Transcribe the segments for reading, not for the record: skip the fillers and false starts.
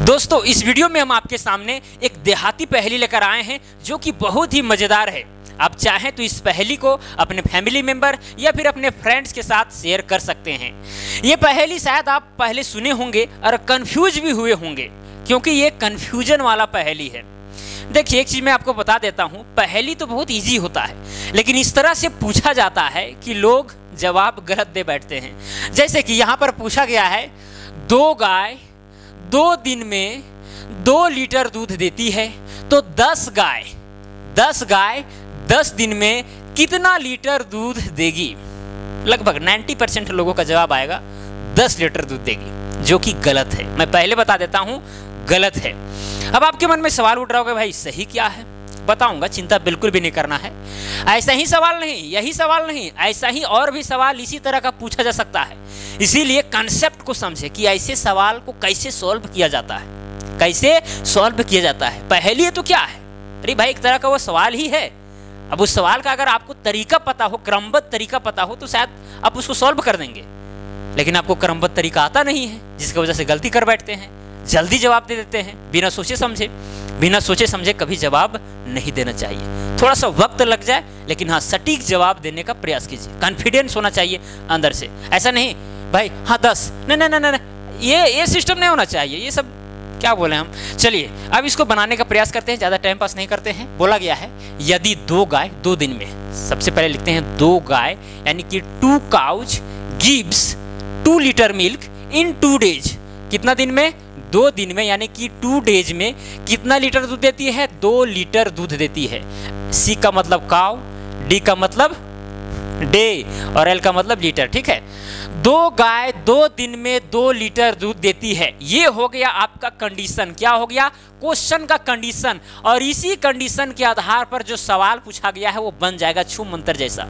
दोस्तों इस वीडियो में हम आपके सामने एक देहाती पहेली लेकर आए हैं जो कि बहुत ही मजेदार है। आप चाहें तो इस पहेली को अपने फैमिली मेंबर या फिर अपने फ्रेंड्स के साथ शेयर कर सकते हैं। ये पहेली शायद आप पहले सुने होंगे और कंफ्यूज भी हुए होंगे क्योंकि ये कंफ्यूजन वाला पहेली है। देखिए एक चीज मैं आपको बता देता हूँ, पहेली तो बहुत इजी होता है लेकिन इस तरह से पूछा जाता है कि लोग जवाब गलत दे बैठते हैं। जैसे कि यहाँ पर पूछा गया है, 2 गाय 2 दिन में 2 लीटर दूध देती है तो 10 गाय 10 दिन में कितना लीटर दूध देगी। लगभग 90% लोगों का जवाब आएगा 10 लीटर दूध देगी, जो कि गलत है। मैं पहले बता देता हूं गलत है। अब आपके मन में सवाल उठ रहा होगा, भाई सही क्या है? बताऊंगा, चिंता बिल्कुल भी नहीं करना है। ऐसा ही सवाल नहीं, यही सवाल नहीं, ऐसा ही और भी सवाल इसी तरह का पूछा जा सकता है। इसीलिए कंसेप्ट को समझे कि ऐसे सवाल को कैसे सॉल्व किया जाता है, कैसे सॉल्व किया जाता है। पहेली है तो क्या है, अरे भाई एक तरह का वो सवाल ही है। अब उस सवाल का अगर आपको तरीका पता हो, क्रमबद्ध तरीका पता हो तो शायद आप उसको सॉल्व कर देंगे, लेकिन आपको क्रमबद्ध तरीका आता नहीं है जिसकी वजह से गलती कर बैठते हैं, जल्दी जवाब दे देते हैं बिना सोचे समझे। बिना सोचे समझे कभी जवाब नहीं देना चाहिए। थोड़ा सा वक्त लग जाए लेकिन हाँ सटीक जवाब देने का प्रयास कीजिए। कॉन्फिडेंस होना चाहिए अंदर से, ऐसा नहीं भाई हाँ 10 नहीं, ये सिस्टम नहीं होना चाहिए। ये सब क्या बोले हम। चलिए अब इसको बनाने का प्रयास करते हैं, ज़्यादा टाइम पास नहीं करते हैं। बोला गया है यदि 2 गाय 2 दिन में, सबसे पहले लिखते हैं 2 गाय यानी कि 2 cows gives 2 litre milk in 2 days. कितना दिन में? 2 दिन में, यानी कि 2 डेज में कितना लीटर दूध देती है? 2 लीटर दूध देती है। सी का मतलब काउ, डी का मतलब डे और एल का मतलब लीटर। ठीक है, 2 गाय 2 दिन में 2 लीटर दूध देती है। ये हो गया आपका कंडीशन। क्या हो गया? क्वेश्चन का कंडीशन। और इसी कंडीशन के आधार पर जो सवाल पूछा गया है वो बन जाएगा छू मंतर जैसा।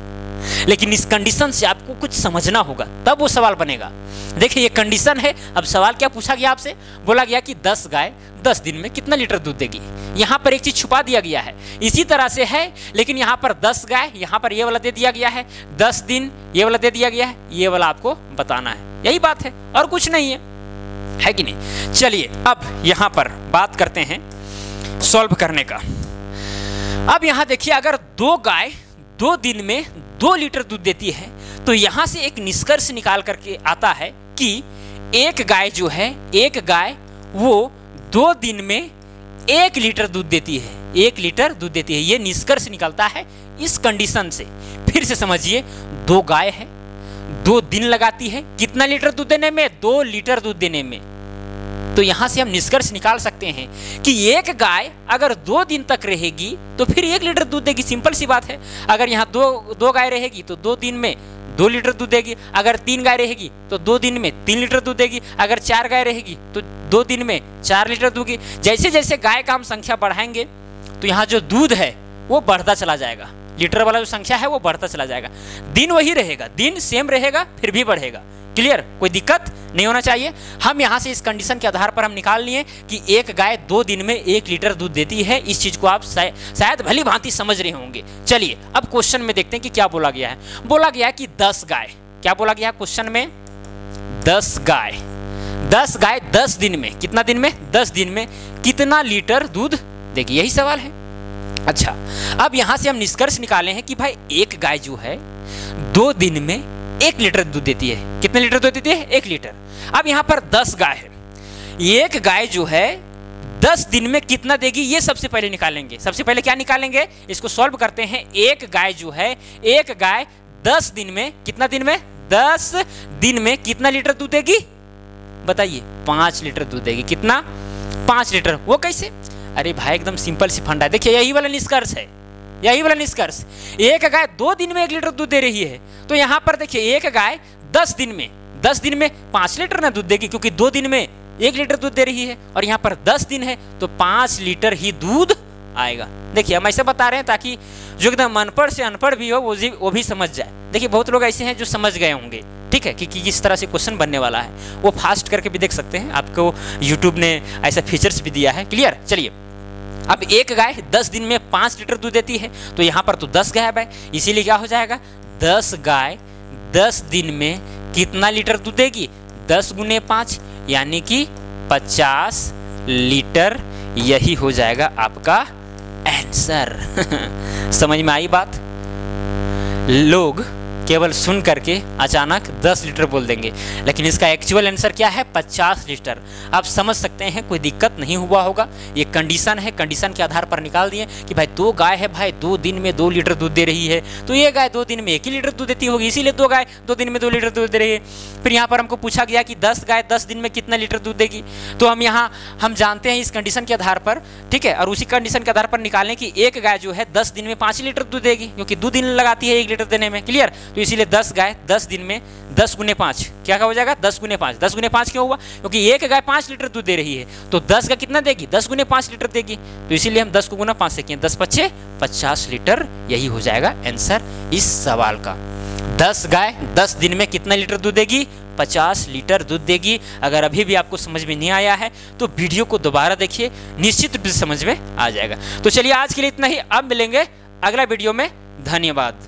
लेकिन इस कंडीशन से आपको कुछ समझना होगा तब वो सवाल बनेगा। देखिए ये कंडीशन है। अब सवाल क्या पूछा गया आपसे? बोला गया कि 10 गाय 10 दिन में कितना लीटर दूध देगी। यहाँ पर एक चीज छुपा दिया गया है, इसी तरह से है लेकिन यहाँ पर 10 गाय, यहाँ पर ये वाला दे दिया गया है, 10 दिन ये वाला दे दिया गया है, ये वाला आपको बताना है। यही बात है और कुछ नहीं है कि नहीं। चलिए अब यहाँ पर बात करते हैं सॉल्व करने का। अब यहाँ देखिए, अगर 2 गाय 2 दिन में 2 लीटर दूध देती है तो यहां से एक निष्कर्ष निकाल करके आता है कि एक गाय जो है, एक गाय वो 2 दिन में 1 लीटर दूध देती है, 1 लीटर दूध देती है। ये निष्कर्ष निकलता है इस कंडीशन से। फिर से समझिए, 2 गाय है, 2 दिन लगाती है कितना लीटर दूध देने में? 2 लीटर दूध देने में। तो यहां से हम निष्कर्ष निकाल सकते हैं कि एक गाय अगर 2 दिन तक रहेगी तो फिर 1 लीटर दूध देगी। सिंपल सी बात है। अगर यहाँ दो गाय रहेगी तो 2 दिन में 2 लीटर दूध देगी। अगर 3 गाय रहेगी तो 2 दिन में 3 लीटर दूध देगी। अगर 4 गाय रहेगी तो 2 दिन में 4 लीटर दूध देगी। जैसे जैसे गाय का हम संख्या बढ़ाएंगे तो यहाँ जो दूध है वो बढ़ता चला जाएगा। लीटर वाला जो संख्या है वो बढ़ता चला जाएगा। दिन वही रहेगा, दिन सेम रहेगा, फिर भी बढ़ेगा। क्लियर? कोई दिक्कत नहीं होना चाहिए। हम यहाँ से इस कंडीशन के आधार पर हम निकाल लिए कि एक गाय 2 दिन में 1 लीटर दूध देती है। इस चीज को आप शायद भली भांति समझ रहे होंगे। चलिए अब क्वेश्चन में देखते हैं कि क्या बोला गया है। बोला गया कि 10 गाय, क्या बोला गया क्वेश्चन में? 10 गाय 10 दिन में, कितना दिन में? 10 दिन में कितना लीटर दूध देगी, यही सवाल है। अच्छा, अब यहां से हम निष्कर्ष निकाले हैं कि भाई एक गाय जो है 2 दिन में 1 लीटर दूध देती है। कितने लीटर दूध देती है? 1 लीटर। अब यहाँ पर 10 गाय है, एक गाय जो है 10 दिन में कितना देगी ये सबसे पहले निकालेंगे। सबसे पहले क्या निकालेंगे, इसको सॉल्व करते हैं। एक गाय जो है, एक गाय 10 दिन में, कितना दिन में? 10 दिन में कितना लीटर दूध देगी बताइए? 5 लीटर दूध देगी। कितना? 5 लीटर। वो कैसे? अरे भाई एकदम सिंपल सी फंडा है। देखिए यही वाला निष्कर्ष है, यही वाला निष्कर्ष। एक गाय 2 दिन में 1 लीटर दूध दे रही है तो यहाँ पर देखिए एक गाय 10 दिन में 5 लीटर ना दूध देगी, क्योंकि 2 दिन में 1 लीटर दूध दे रही है और यहाँ पर 10 दिन है तो 5 लीटर ही दूध आएगा। देखिए हम ऐसे बता रहे हैं ताकि जो एकदम अनपढ़ से अनपढ़ भी हो वो भी समझ जाए। देखिए बहुत लोग ऐसे हैं जो समझ गए होंगे, ठीक है, कि किस तरह से क्वेश्चन बनने वाला है। वो फास्ट करके भी देख सकते हैं, आपको यूट्यूब ने ऐसा फीचर्स भी दिया है। क्लियर? चलिए अब एक गाय 10 दिन में 5 लीटर दूध देती है तो यहाँ पर तो 10 गाय है, इसीलिए क्या हो जाएगा? 10 गाय 10 दिन में कितना लीटर दूध देगी? 10 गुने 5 यानी कि 50 लीटर, यही हो जाएगा आपका आंसर। समझ में आई बात? लोग केवल सुन करके अचानक 10 लीटर बोल देंगे, लेकिन इसका एक्चुअल आंसर क्या है? 50 लीटर। आप समझ सकते हैं, कोई दिक्कत नहीं हुआ होगा। ये कंडीशन है, कंडीशन के आधार पर निकाल दिए कि भाई 2 गाय है भाई, 2 दिन में 2 लीटर दूध दे रही है, तो ये गाय 2 दिन में 1 ही लीटर दूध देती होगी, इसीलिए 2 गाय 2 दिन में 2 लीटर दूध दे रही है। फिर यहाँ पर हमको पूछा गया कि 10 गाय 10 दिन में कितना लीटर दूध देगी, तो हम जानते हैं इस कंडीशन के आधार पर, ठीक है, और उसी कंडीशन के आधार पर निकालें कि एक गाय जो है 10 दिन में 5 लीटर दूध देगी, क्योंकि 2 दिन लगाती है 1 लीटर देने में। क्लियर? तो इसीलिए 10 गाय 10 दिन में 10 गुने 5 क्या हो जाएगा? 10 गुने 5। 10 गुने 5 क्यों हुआ? क्योंकि एक गाय 5 लीटर दूध दे रही है, तो 10 का कितना देगी? 10 गुने 5 लीटर देगी, तो इसीलिए हम 10 को गुना 5 से किए, 10 पच्चे 50 लीटर, यही हो जाएगा आंसर इस सवाल का। 10 गाय 10 दिन में कितना लीटर दूध देगी? 50 लीटर दूध देगी। अगर अभी भी आपको समझ में नहीं आया है तो वीडियो को दोबारा देखिए, निश्चित रूप से समझ में आ जाएगा। तो चलिए आज के लिए इतना ही, अब मिलेंगे अगला वीडियो में। धन्यवाद।